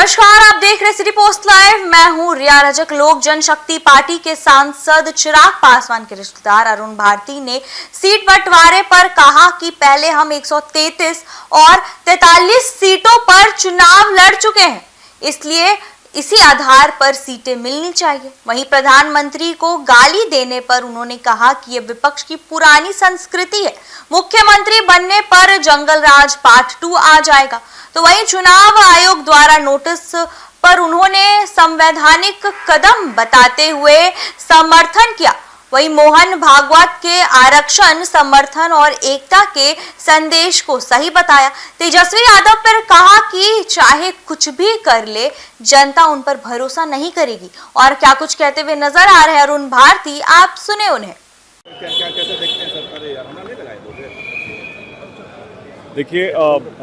नमस्कार, आप देख रहे सिटी पोस्ट लाइव। मैं हूं रिया रजक। लोक जनशक्ति पार्टी के सांसद चिराग पासवान के रिश्तेदार अरुण भारती ने सीट बंटवारे पर कहा कि पहले हम 133 और 43 सीटों पर चुनाव लड़ चुके हैं, इसलिए इसी आधार पर सीटें मिलनी चाहिए। वहीं प्रधानमंत्री को गाली देने पर उन्होंने कहा कि यह विपक्ष की पुरानी संस्कृति है, मुख्यमंत्री बनने पर जंगल राज पार्ट 2 आ जाएगा। तो वहीं चुनाव आयोग द्वारा नोटिस पर उन्होंने संवैधानिक कदम बताते हुए समर्थन किया। वहीं मोहन भागवत के आरक्षण, समर्थन और एकता के संदेश को सही बताया। तेजस्वी यादव पर कहा कि चाहे कुछ भी कर ले, जनता उन पर भरोसा नहीं करेगी। और क्या कुछ कहते हुए नजर आ रहे हैं अरुण भारती, आप सुने उन्हें। क्या कहते देखते हैं सर? अरे यार, हमने लगाए दोगे। देखिए,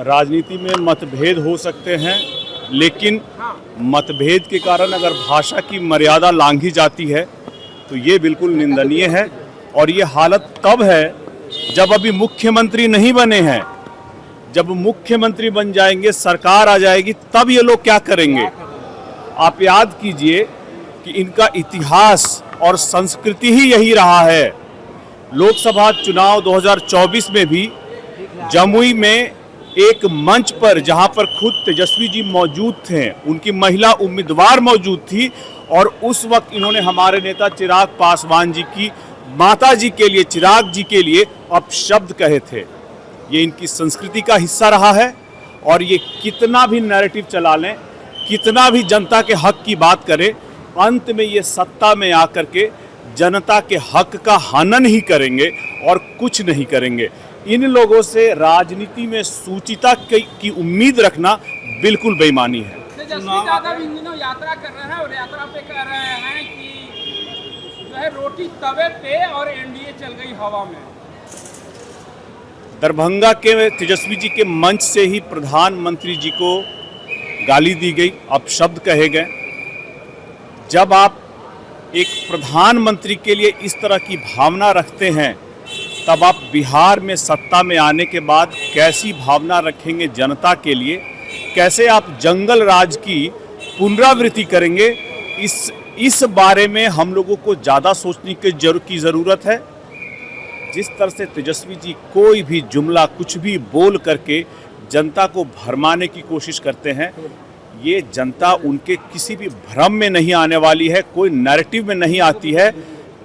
राजनीति में मतभेद हो सकते हैं, लेकिन मतभेद के कारण अगर भाषा की मर्यादा लांघी जाती है तो ये बिल्कुल निंदनीय है। और ये हालत तब है जब अभी मुख्यमंत्री नहीं बने हैं। जब मुख्यमंत्री बन जाएंगे, सरकार आ जाएगी, तब ये लोग क्या करेंगे? आप याद कीजिए कि इनका इतिहास और संस्कृति ही यही रहा है। लोकसभा चुनाव 2024 में भी जमुई में एक मंच पर, जहां पर खुद तेजस्वी जी मौजूद थे, उनकी महिला उम्मीदवार मौजूद थी, और उस वक्त इन्होंने हमारे नेता चिराग पासवान जी की माता जी के लिए, चिराग जी के लिए अपशब्द कहे थे। ये इनकी संस्कृति का हिस्सा रहा है। और ये कितना भी नैरेटिव चला लें, कितना भी जनता के हक की बात करें, अंत में ये सत्ता में आकर के जनता के हक का हनन ही करेंगे और कुछ नहीं करेंगे। इन लोगों से राजनीति में सूचिता की उम्मीद रखना बिल्कुल बेईमानी है। तेजस्वी यादव इन दिनों यात्रा कर रहे हैं और यात्रा पे कह रहे हैं कि जो है रोटी तवे पे और एनडीए चल गई हवा में। दरभंगा के तेजस्वी जी के मंच से ही प्रधानमंत्री जी को गाली दी गई, अपशब्द कहे गए। जब आप एक प्रधानमंत्री के लिए इस तरह की भावना रखते हैं, तब आप बिहार में सत्ता में आने के बाद कैसी भावना रखेंगे जनता के लिए? कैसे आप जंगल राज की पुनरावृत्ति करेंगे? इस बारे में हम लोगों को ज़्यादा सोचने की ज़रूरत है। जिस तरह से तेजस्वी जी कोई भी जुमला, कुछ भी बोल करके जनता को भरमाने की कोशिश करते हैं, ये जनता उनके किसी भी भ्रम में नहीं आने वाली है, कोई नैरेटिव में नहीं आती है।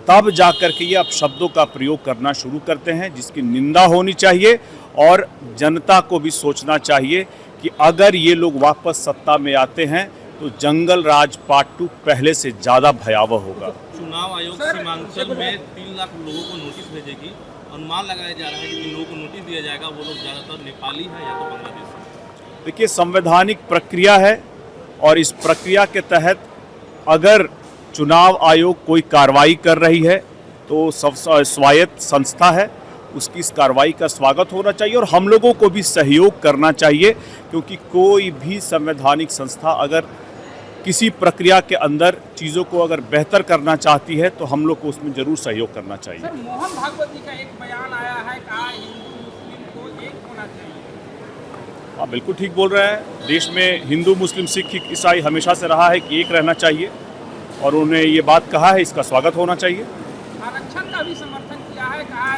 तब जाकर के ये अपशब्दों का प्रयोग करना शुरू करते हैं, जिसकी निंदा होनी चाहिए। और जनता को भी सोचना चाहिए कि अगर ये लोग वापस सत्ता में आते हैं तो जंगल राज पार्ट 2 पहले से ज़्यादा भयावह होगा। चुनाव आयोग सीमांचल में 3 लाख लोगों को नोटिस भेजेगी। अनुमान लगाया जा रहा है कि जिन लोगों को नोटिस दिया जाएगा वो लोग ज़्यादातर नेपाली हैं या तो बांग्लादेशी। देखिए, संवैधानिक प्रक्रिया है और इस प्रक्रिया के तहत अगर चुनाव आयोग कोई कार्रवाई कर रही है तो सब स्वायत्त संस्था है, उसकी इस कार्रवाई का स्वागत होना चाहिए और हम लोगों को भी सहयोग करना चाहिए। क्योंकि कोई भी संवैधानिक संस्था अगर किसी प्रक्रिया के अंदर चीज़ों को अगर बेहतर करना चाहती है तो हम लोग को उसमें जरूर सहयोग करना चाहिए। सर, मोहन भागवत जी का एक बयान आया है, कहा हिंदू मुस्लिम को एक होना चाहिए। आप बिल्कुल ठीक बोल रहे हैं। देश में हिंदू, मुस्लिम, सिख, ईसाई हमेशा से रहा है कि एक रहना चाहिए, और उन्होंने ये बात कहा है, इसका स्वागत होना चाहिए। आरक्षण का भी समर्थन किया है, कहा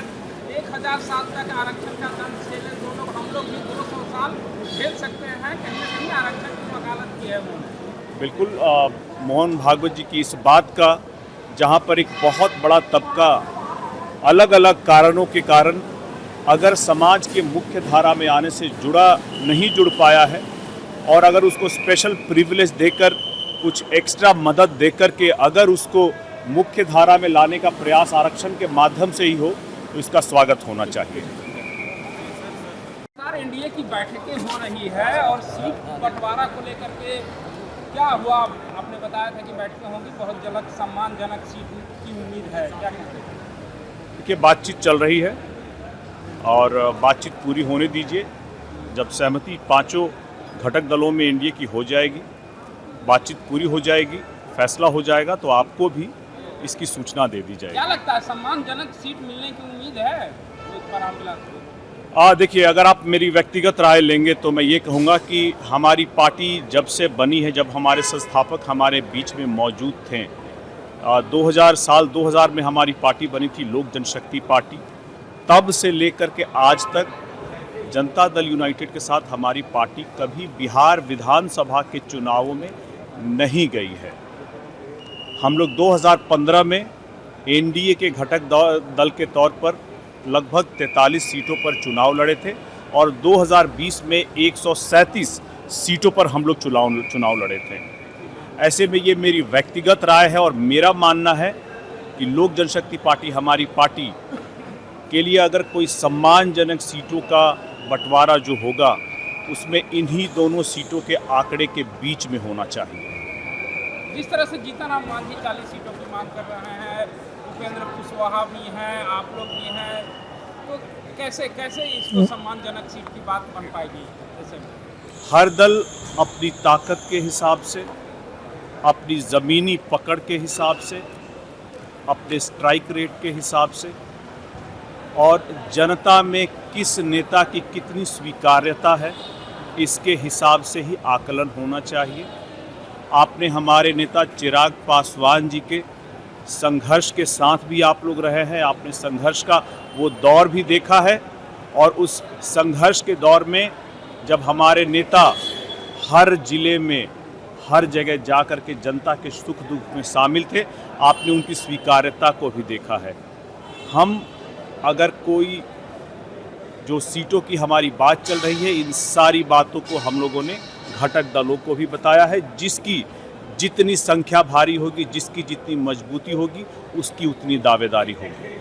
1000 साल तक आरक्षण का दंड झेले हम लोग भी 200 साल झेल सकते हैं। कहीं ना कहीं आरक्षण की वकालत की है उन्होंने। बिल्कुल, मोहन भागवत जी की इस बात का, जहाँ पर एक बहुत बड़ा तबका अलग अलग कारणों के कारण अगर समाज के मुख्य धारा में आने से नहीं जुड़ पाया है, और अगर उसको स्पेशल प्रिविलेज देकर, कुछ एक्स्ट्रा मदद देकर के अगर उसको मुख्य धारा में लाने का प्रयास आरक्षण के माध्यम से ही हो, तो इसका स्वागत होना चाहिए। सर, एनडीए की बैठकें हो रही है और सीट बंटवारा को लेकर के क्या हुआ? आपने बताया था कि बैठकें होंगी, बहुत जल्द सम्मानजनक सीट की उम्मीद है, क्या कहते हैं? देखिए, बातचीत चल रही है और बातचीत पूरी होने दीजिए। जब सहमति पांचों घटक दलों में एनडीए की हो जाएगी, बातचीत पूरी हो जाएगी, फैसला हो जाएगा, तो आपको भी इसकी सूचना दे दी जाएगी। क्या लगता है, सम्मानजनक सीट मिलने की उम्मीद है? देखिए, अगर आप मेरी व्यक्तिगत राय लेंगे तो मैं ये कहूँगा कि हमारी पार्टी जब से बनी है, जब हमारे संस्थापक हमारे बीच में मौजूद थे, 2000 में हमारी पार्टी बनी थी, लोक जनशक्ति पार्टी। तब से लेकर के आज तक जनता दल यूनाइटेड के साथ हमारी पार्टी कभी बिहार विधानसभा के चुनावों में नहीं गई है। हम लोग 2015 में एनडीए के घटक दल के तौर पर लगभग 43 सीटों पर चुनाव लड़े थे और 2020 में 137 सीटों पर हम लोग चुनाव लड़े थे। ऐसे में ये मेरी व्यक्तिगत राय है और मेरा मानना है कि लोक जनशक्ति पार्टी हमारी पार्टी के लिए अगर कोई सम्मानजनक सीटों का बंटवारा जो होगा उसमें इन्हीं दोनों सीटों के आंकड़े के बीच में होना चाहिए। जिस तरह से जीतन राम मांझी 40 सीटों की मांग कर रहे हैं, उपेंद्र कुशवाहा भी हैं, आप लोग भी हैं, तो कैसे कैसे इसको सम्मानजनक सीट की बात बन पाएगी? ऐसे में हर दल अपनी ताकत के हिसाब से, अपनी ज़मीनी पकड़ के हिसाब से, अपने स्ट्राइक रेट के हिसाब से और जनता में किस नेता की कितनी स्वीकार्यता है, इसके हिसाब से ही आकलन होना चाहिए। आपने हमारे नेता चिराग पासवान जी के संघर्ष के साथ भी आप लोग रहे हैं, आपने संघर्ष का वो दौर भी देखा है और उस संघर्ष के दौर में जब हमारे नेता हर जिले में, हर जगह जा कर के जनता के सुख दुख में शामिल थे, आपने उनकी स्वीकार्यता को भी देखा है। हम अगर कोई जो सीटों की हमारी बात चल रही है, इन सारी बातों को हम लोगों ने घटक दलों को भी बताया है। जिसकी जितनी संख्या भारी होगी, जिसकी जितनी मजबूती होगी, उसकी उतनी दावेदारी होगी।